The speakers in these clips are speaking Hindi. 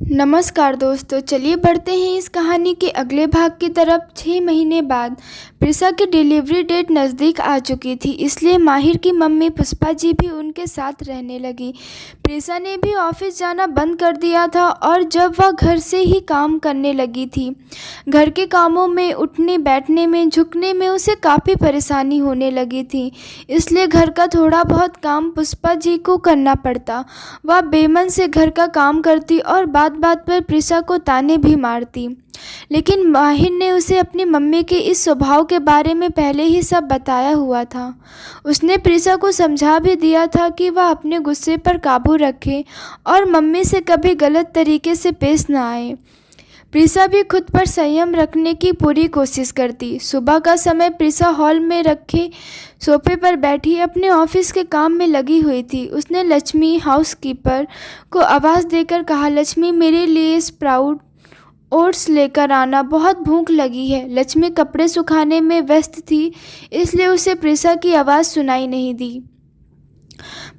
नमस्कार दोस्तों, चलिए बढ़ते हैं इस कहानी के अगले भाग की तरफ। 6 महीने बाद प्रिसा की डिलीवरी डेट नज़दीक आ चुकी थी, इसलिए माहिर की मम्मी पुष्पा जी भी उनके साथ रहने लगी। प्रिसा ने भी ऑफिस जाना बंद कर दिया था और जब वह घर से ही काम करने लगी थी, घर के कामों में उठने बैठने में झुकने में उसे काफ़ी परेशानी होने लगी थी, इसलिए घर का थोड़ा बहुत काम पुष्पा जी को करना पड़ता। वह बेमन से घर का काम करती और बात बात पर प्रिसा को ताने भी मारती, लेकिन माहिर ने उसे अपनी मम्मी के इस स्वभाव के बारे में पहले ही सब बताया हुआ था। उसने प्रिसा को समझा भी दिया था कि वह अपने गुस्से पर काबू रखे और मम्मी से कभी गलत तरीके से पेश न आए। प्रिसा भी खुद पर संयम रखने की पूरी कोशिश करती। सुबह का समय प्रिसा हॉल में रखे सोफे पर बैठी अपने ऑफिस के काम में लगी हुई थी। उसने लक्ष्मी हाउसकीपर को आवाज़ देकर कहा, लक्ष्मी मेरे लिए स्प्राउट ओट्स लेकर आना, बहुत भूख लगी है। लक्ष्मी कपड़े सुखाने में व्यस्त थी, इसलिए उसे प्रिसा की आवाज़ सुनाई नहीं दी।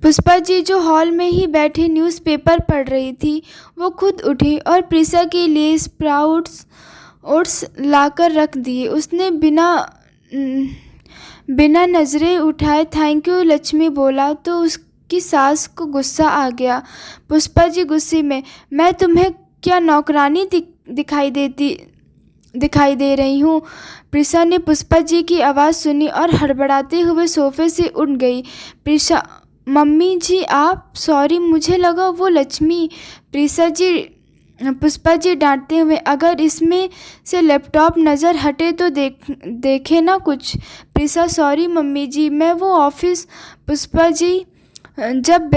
पुष्पा जी जो हॉल में ही बैठी न्यूज़पेपर पढ़ रही थी, वो खुद उठी और प्रिसा के लिए स्प्राउट्स ओट्स लाकर रख दिए। उसने बिना नज़रें उठाए थैंक यू लक्ष्मी बोला तो उसकी सास को गुस्सा आ गया। पुष्पा जी गुस्से में, मैं तुम्हें क्या नौकरानी दिखाई दे रही हूँ? प्रिसा ने पुष्पा जी की आवाज़ सुनी और हड़बड़ाते हुए सोफे से उठ गई। प्रिसा, मम्मी जी आप, सॉरी मुझे लगा वो लक्ष्मी। पुष्पा जी डांटते हुए, अगर इसमें से लैपटॉप नज़र हटे तो देखे ना कुछ। प्रिसा, सॉरी मम्मी जी, मैं वो ऑफिस। पुष्पा जी, जब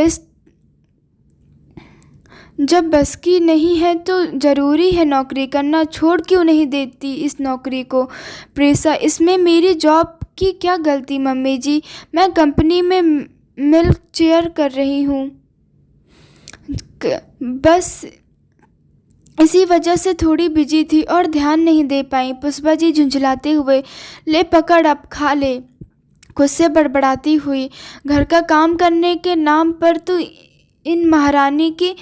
बस की नहीं है तो ज़रूरी है नौकरी करना, छोड़ क्यों नहीं देती इस नौकरी को? प्रिसा, इसमें मेरी जॉब की क्या गलती मम्मी जी, मैं कंपनी में मिल्क चेयर कर रही हूँ, बस इसी वजह से थोड़ी बिजी थी और ध्यान नहीं दे पाई। पुष्पा जी झुंझलाते हुए, ले पकड़ अब खा ले। खुद से बड़बड़ाती हुई, घर का काम करने के नाम पर तो इन महारानी की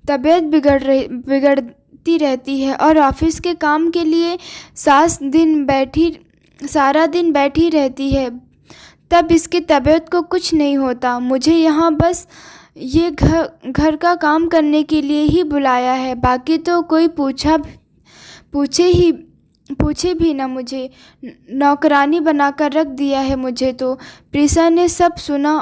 तबीयत बिगड़ती रहती है और ऑफिस के काम के लिए सारा दिन बैठी रहती है, तब इसकी तबीयत को कुछ नहीं होता। मुझे यहाँ बस ये घर का काम करने के लिए ही बुलाया है, बाकी तो कोई पूछे भी ना, मुझे नौकरानी बनाकर रख दिया है मुझे तो। प्रिसा ने सब सुना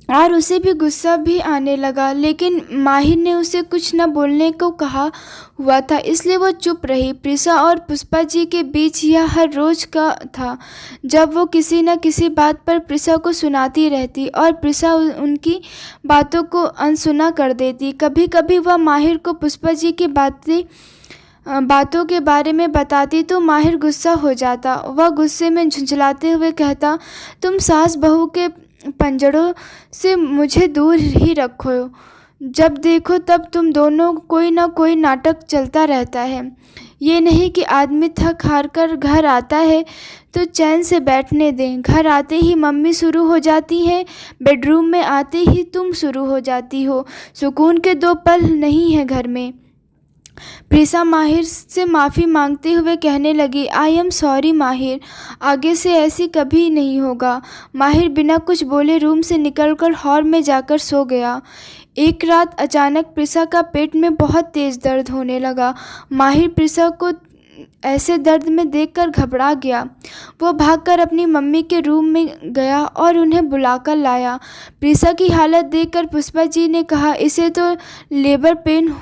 और उसे भी गुस्सा भी आने लगा, लेकिन माहिर ने उसे कुछ न बोलने को कहा हुआ था, इसलिए वो चुप रही। प्रिसा और पुष्पा जी के बीच यह हर रोज़ का था, जब वो किसी न किसी बात पर प्रिसा को सुनाती रहती और प्रिसा उनकी बातों को अनसुना कर देती। कभी कभी वह माहिर को पुष्पा जी की बातों के बारे में बताती तो माहिर गुस्सा हो जाता। वह गुस्से में झुंझलाते हुए कहता, तुम सास बहू के पंजड़ों से मुझे दूर ही रखो, जब देखो तब तुम दोनों कोई ना कोई नाटक चलता रहता है। ये नहीं कि आदमी थक हार कर घर आता है तो चैन से बैठने दें, घर आते ही मम्मी शुरू हो जाती हैं, बेडरूम में आते ही तुम शुरू हो जाती हो, सुकून के दो पल नहीं है घर में। प्रिसा माहिर से माफ़ी मांगते हुए कहने लगी, आई एम सॉरी माहिर, आगे से ऐसी कभी नहीं होगा। माहिर बिना कुछ बोले रूम से निकलकर हॉल में जाकर सो गया। एक रात अचानक प्रिसा का पेट में बहुत तेज़ दर्द होने लगा। माहिर प्रिसा को ऐसे दर्द में देखकर घबरा गया। वो भागकर अपनी मम्मी के रूम में गया और उन्हें बुलाकर लाया। प्रिसा की हालत देखकर पुष्पा जी ने कहा, इसे तो लेबर पेन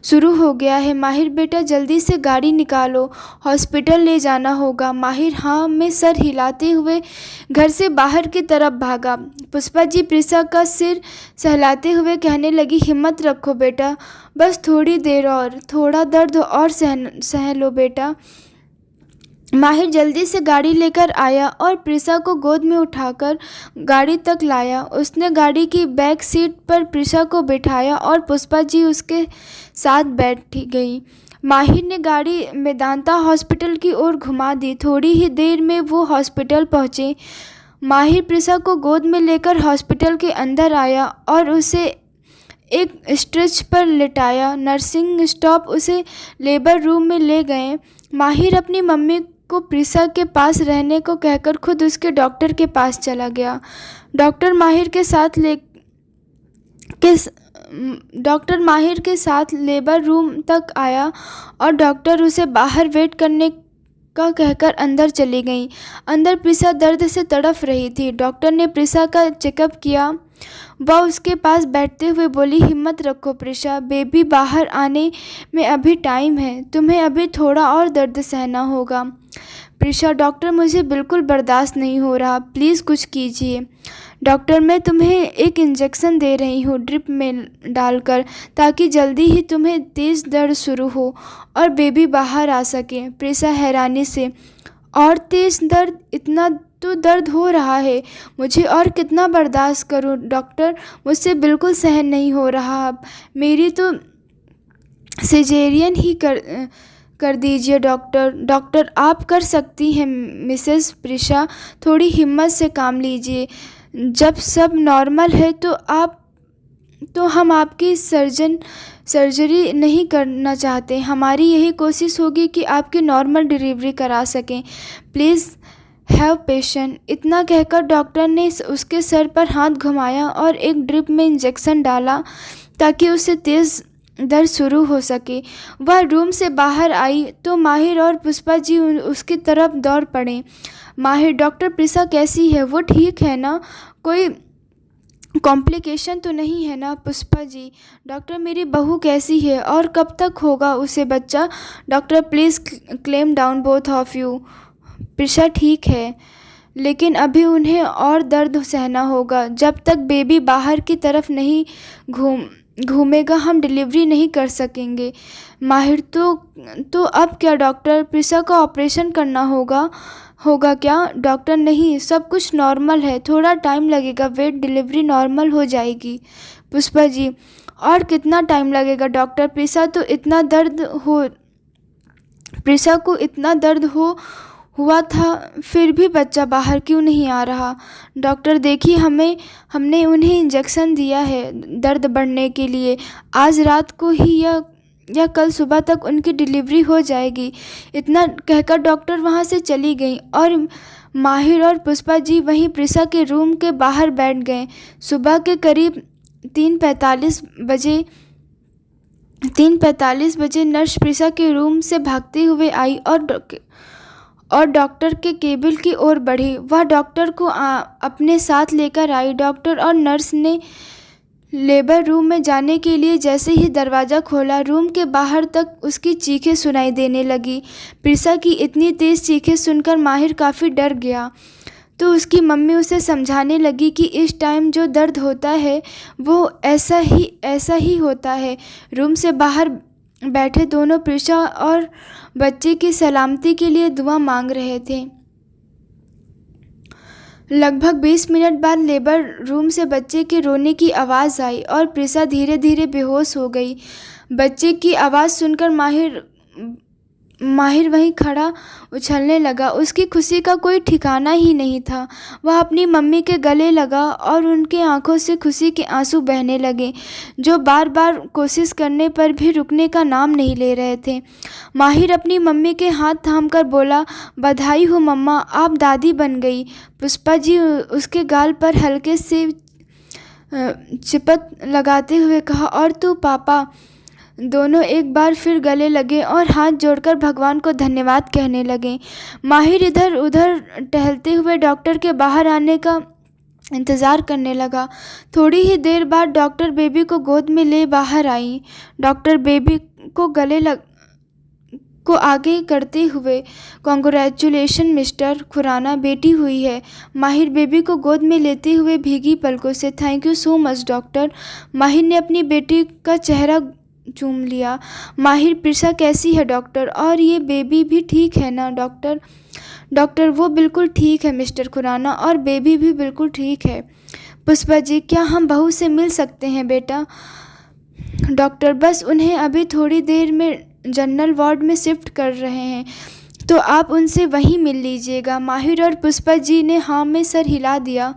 शुरू हो गया है। माहिर बेटा जल्दी से गाड़ी निकालो, हॉस्पिटल ले जाना होगा। माहिर हाँ में सर हिलाते हुए घर से बाहर की तरफ भागा। पुष्पा जी प्रिसा का सिर सहलाते हुए कहने लगी, हिम्मत रखो बेटा, बस थोड़ी देर और, थोड़ा दर्द और सह लो बेटा। माहिर जल्दी से गाड़ी लेकर आया और प्रिसा को गोद में उठाकर गाड़ी तक लाया। उसने गाड़ी की बैक सीट पर प्रिसा को बिठाया और पुष्पा जी उसके साथ बैठी गई। माहिर ने गाड़ी मेदांता हॉस्पिटल की ओर घुमा दी। थोड़ी ही देर में वो हॉस्पिटल पहुँचे। माहिर प्रिसा को गोद में लेकर हॉस्पिटल के अंदर आया और उसे एक स्ट्रेच पर लिटाया। नर्सिंग स्टाफ उसे लेबर रूम में ले गए। माहिर अपनी मम्मी को प्रिसा के पास रहने को कहकर खुद उसके डॉक्टर के पास चला गया। डॉक्टर माहिर के साथ के डॉक्टर माहिर के साथ लेबर रूम तक आया और डॉक्टर उसे बाहर वेट करने का कहकर अंदर चली गई। अंदर प्रिसा दर्द से तड़फ रही थी। डॉक्टर ने प्रिसा का चेकअप किया। वह उसके पास बैठते हुए बोली, हिम्मत रखो प्रिसा, बेबी बाहर आने में अभी टाइम है, तुम्हें अभी थोड़ा और दर्द सहना होगा। प्रिसा, डॉक्टर मुझे बिल्कुल बर्दाश्त नहीं हो रहा, प्लीज़ कुछ कीजिए। डॉक्टर, मैं तुम्हें एक इंजेक्शन दे रही हूँ ड्रिप में डालकर, ताकि जल्दी ही तुम्हें तेज़ दर्द शुरू हो और बेबी बाहर आ सके। प्रिसा हैरानी से, और तेज़ दर्द? इतना तो दर्द हो रहा है, मुझे और कितना बर्दाश्त करूँ डॉक्टर, मुझसे बिल्कुल सहन नहीं हो रहा अब। मेरी तो सिजेरियन ही कर दीजिए डॉक्टर। डॉक्टर, आप कर सकती हैं मिसेस प्रिसा, थोड़ी हिम्मत से काम लीजिए। जब सब नॉर्मल है तो हम आपकी सर्जरी नहीं करना चाहते। हमारी यही कोशिश होगी कि आपकी नॉर्मल डिलीवरी करा सकें। Please have patience. इतना कहकर डॉक्टर ने उसके सर पर हाथ घुमाया और एक ड्रिप में इंजेक्शन डाला ताकि उसे तेज़ दर्द शुरू हो सके। वह रूम से बाहर आई तो माहिर और पुष्पा जी उसकी तरफ दौड़ पड़े। माहिर, डॉक्टर प्रिसा कैसी है, वो ठीक है ना, कोई कॉम्प्लिकेशन तो नहीं है ना? पुष्पा जी, डॉक्टर मेरी बहू कैसी है और कब तक होगा उसे बच्चा? Doctor, please claim down both of you. प्रिसा ठीक है, लेकिन अभी उन्हें और दर्द सहना होगा। जब तक बेबी बाहर की तरफ नहीं घूमेगा हम डिलीवरी नहीं कर सकेंगे। माहिर, तो अब क्या डॉक्टर? प्रिसा का ऑपरेशन करना होगा क्या? डॉक्टर, नहीं, सब कुछ नॉर्मल है, थोड़ा टाइम लगेगा, वेट, डिलीवरी नॉर्मल हो जाएगी। पुष्पा जी, और कितना टाइम लगेगा डॉक्टर? प्रिसा को इतना दर्द हुआ था, फिर भी बच्चा बाहर क्यों नहीं आ रहा? डॉक्टर, देखिए, हमने उन्हें इंजेक्शन दिया है दर्द बढ़ने के लिए। आज रात को ही या कल सुबह तक उनकी डिलीवरी हो जाएगी। इतना कहकर डॉक्टर वहाँ से चली गई और माहिर और पुष्पा जी वहीं प्रिसा के रूम के बाहर बैठ गए। सुबह के करीब 3:45 बजे नर्स प्रिसा के रूम से भागते हुए आई और डॉक्टर के केबिन की ओर बढ़ी। वह डॉक्टर को अपने साथ लेकर आई। डॉक्टर और नर्स ने लेबर रूम में जाने के लिए जैसे ही दरवाज़ा खोला, रूम के बाहर तक उसकी चीखें सुनाई देने लगी। प्रिसा की इतनी तेज़ चीखें सुनकर माहिर काफ़ी डर गया, तो उसकी मम्मी उसे समझाने लगी कि इस टाइम जो दर्द होता है वो ऐसा ही होता है। रूम से बाहर बैठे दोनों प्रिसा और बच्चे की सलामती के लिए दुआ मांग रहे थे। लगभग 20 मिनट बाद लेबर रूम से बच्चे के रोने की आवाज़ आई और प्रिसा धीरे धीरे बेहोश हो गई। बच्चे की आवाज़ सुनकर माहिर वहीं खड़ा उछलने लगा। उसकी खुशी का कोई ठिकाना ही नहीं था। वह अपनी मम्मी के गले लगा और उनके आंखों से खुशी के आंसू बहने लगे, जो बार बार कोशिश करने पर भी रुकने का नाम नहीं ले रहे थे। माहिर अपनी मम्मी के हाथ थामकर बोला, बधाई हो मम्मा, आप दादी बन गई। पुष्पा जी उसके गाल पर हल्के से चिपट लगाते हुए कहा, और तू पापा? दोनों एक बार फिर गले लगे और हाथ जोड़कर भगवान को धन्यवाद कहने लगे। माहिर इधर उधर टहलते हुए डॉक्टर के बाहर आने का इंतज़ार करने लगा। थोड़ी ही देर बाद डॉक्टर बेबी को गोद में ले बाहर आई। डॉक्टर बेबी को आगे करते हुए, कॉन्ग्रेचुलेशन मिस्टर खुराना, बेटी हुई है। माहिर बेबी को गोद में लेते हुए भीगी पलकों से, thank you so much doctor. माहिर ने अपनी बेटी का चेहरा चूम लिया। माहिर, प्रिसा कैसी है डॉक्टर? और ये बेबी भी ठीक है ना डॉक्टर? डॉक्टर, वो बिल्कुल ठीक है मिस्टर खुराना, और बेबी भी बिल्कुल ठीक है। पुष्पा जी, क्या हम बहू से मिल सकते हैं बेटा? डॉक्टर, बस उन्हें अभी थोड़ी देर में जनरल वार्ड में शिफ्ट कर रहे हैं, तो आप उनसे वहीं मिल लीजिएगा। माहिर और पुष्पा जी ने हाँ में सर हिला दिया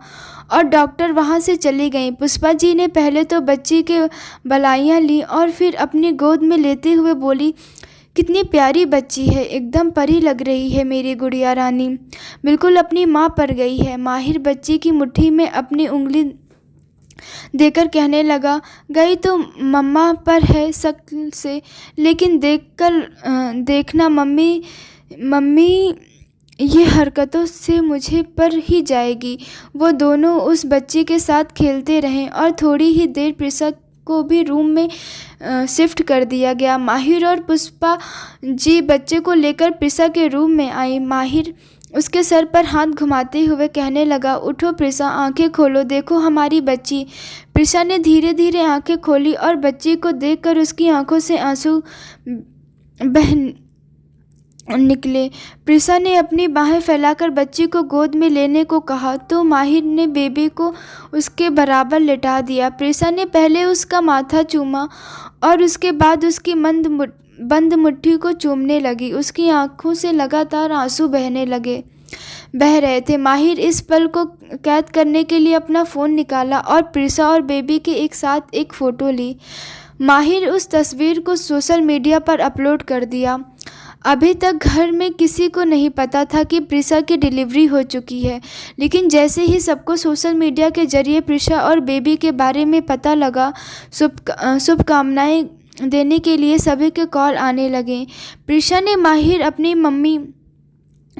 और डॉक्टर वहाँ से चली गईं। पुष्पा जी ने पहले तो बच्ची के बलाइयाँ ली और फिर अपनी गोद में लेते हुए बोली, कितनी प्यारी बच्ची है, एकदम परी लग रही है मेरी गुड़िया रानी, बिल्कुल अपनी माँ पर गई है। माहिर बच्ची की मुट्ठी में अपनी उंगली देकर कहने लगा, गई तो मम्मा पर है शक्ल से, लेकिन देखना मम्मी ये हरकतों से मुझे पर ही जाएगी। वो दोनों उस बच्ची के साथ खेलते रहे और थोड़ी ही देर प्रिसा को भी रूम में शिफ्ट कर दिया गया। माहिर और पुष्पा जी बच्चे को लेकर प्रिसा के रूम में आई। माहिर उसके सर पर हाथ घुमाते हुए कहने लगा, उठो प्रिसा, आंखें खोलो, देखो हमारी बच्ची। प्रिसा ने धीरे धीरे आंखें खोली और बच्ची को देखकर उसकी आंखों से आंसू बह निकले। प्रिसा ने अपनी बाहें फैलाकर बच्ची को गोद में लेने को कहा तो माहिर ने बेबी को उसके बराबर लेटा दिया। प्रिसा ने पहले उसका माथा चूमा और उसके बाद उसकी बंद मुट्ठी को चूमने लगी। उसकी आंखों से लगातार आंसू बह रहे थे। माहिर इस पल को कैद करने के लिए अपना फ़ोन निकाला और प्रिसा और बेबी के एक साथ एक फ़ोटो ली। माहिर उस तस्वीर को सोशल मीडिया पर अपलोड कर दिया। अभी तक घर में किसी को नहीं पता था कि प्रिसा की डिलीवरी हो चुकी है, लेकिन जैसे ही सबको सोशल मीडिया के जरिए प्रिसा और बेबी के बारे में पता लगा, शुभकामनाएं देने के लिए सभी के कॉल आने लगे। प्रिसा ने माहिर अपनी मम्मी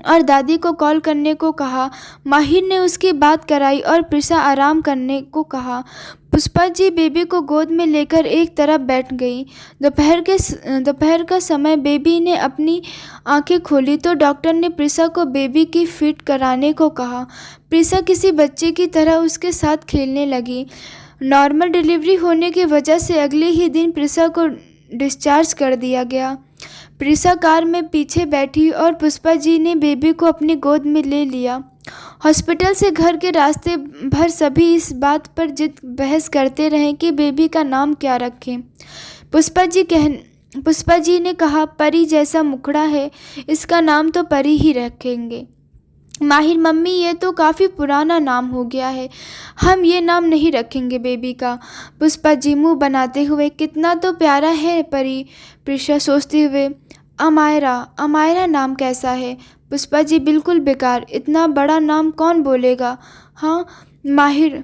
और दादी को कॉल करने को कहा। माहिर ने उसकी बात कराई और प्रिसा आराम करने को कहा। पुष्पा जी बेबी को गोद में लेकर एक तरफ बैठ गई। दोपहर का समय बेबी ने अपनी आंखें खोली तो डॉक्टर ने प्रिसा को बेबी की फीड कराने को कहा। प्रिसा किसी बच्चे की तरह उसके साथ खेलने लगी। नॉर्मल डिलीवरी होने की वजह से अगले ही दिन प्रिसा को डिस्चार्ज कर दिया गया। प्रिसा कार में पीछे बैठी और पुष्पा जी ने बेबी को अपनी गोद में ले लिया। हॉस्पिटल से घर के रास्ते भर सभी इस बात पर बहस करते रहे कि बेबी का नाम क्या रखें। पुष्पा जी ने कहा, परी जैसा मुखड़ा है, इसका नाम तो परी ही रखेंगे। माहिर, मम्मी ये तो काफ़ी पुराना नाम हो गया है, हम ये नाम नहीं रखेंगे बेबी का। पुष्पा जी मुँह बनाते हुए, कितना तो प्यारा है परी। प्रिसा सोचते हुए, अमायरा नाम कैसा है? पुष्पा जी, बिल्कुल बेकार, इतना बड़ा नाम कौन बोलेगा। हाँ माहिर,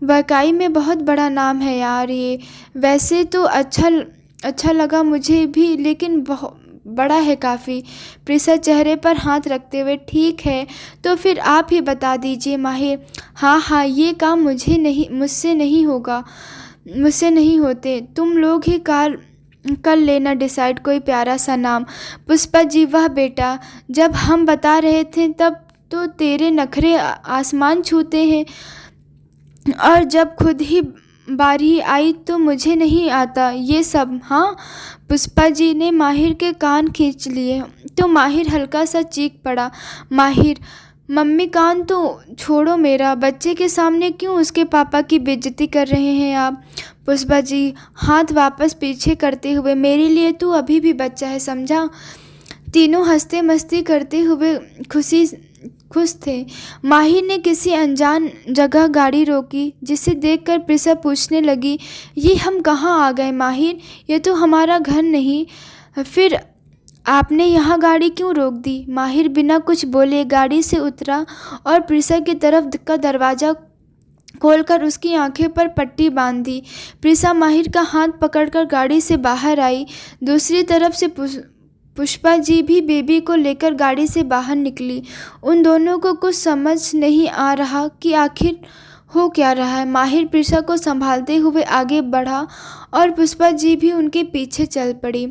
वाकई में बहुत बड़ा नाम है यार ये। वैसे तो अच्छा लगा मुझे भी, लेकिन बहुत बड़ा है काफ़ी। प्रिसा चेहरे पर हाथ रखते हुए, ठीक है तो फिर आप ही बता दीजिए माहिर। हाँ ये काम मुझसे नहीं होते, तुम लोग ही कर लेना डिसाइड कोई प्यारा सा नाम। पुष्पा जी, वाह बेटा, जब हम बता रहे थे तब तो तेरे नखरे आसमान छूते हैं, और जब खुद ही बारी आई तो मुझे नहीं आता ये सब। हाँ, पुष्पा जी ने माहिर के कान खींच लिए तो माहिर हल्का सा चीख पड़ा। माहिर, मम्मी कान तो छोड़ो मेरा, बच्चे के सामने क्यों उसके पापा की बेइज्जती कर रहे हैं आप। पुष्पा जी हाथ वापस पीछे करते हुए, मेरे लिए तू अभी भी बच्चा है, समझा। तीनों हंसते मस्ती करते हुए खुश थे। माहिर ने किसी अनजान जगह गाड़ी रोकी, जिसे देखकर प्रिसा पूछने लगी, ये हम कहाँ आ गए माहिर, ये तो हमारा घर नहीं, फिर आपने यहाँ गाड़ी क्यों रोक दी। माहिर बिना कुछ बोले गाड़ी से उतरा और प्रिसा की तरफ का दरवाज़ा खोलकर उसकी आंखें पर पट्टी बांध दी। प्रिसा माहिर का हाथ पकड़कर गाड़ी से बाहर आई। दूसरी तरफ से पुष्पा जी भी बेबी को लेकर गाड़ी से बाहर निकली। उन दोनों को कुछ समझ नहीं आ रहा कि आखिर हो क्या रहा है। माहिर प्रिसा को संभालते हुए आगे बढ़ा और पुष्पा जी भी उनके पीछे चल पड़ी।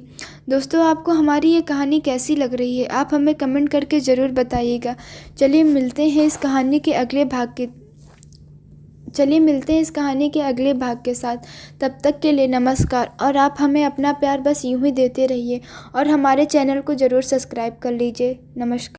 दोस्तों, आपको हमारी ये कहानी कैसी लग रही है, आप हमें कमेंट करके ज़रूर बताइएगा। चलिए मिलते हैं इस कहानी के अगले भाग के साथ। तब तक के लिए नमस्कार, और आप हमें अपना प्यार बस यूं ही देते रहिए और हमारे चैनल को ज़रूर सब्सक्राइब कर लीजिए। नमस्कार।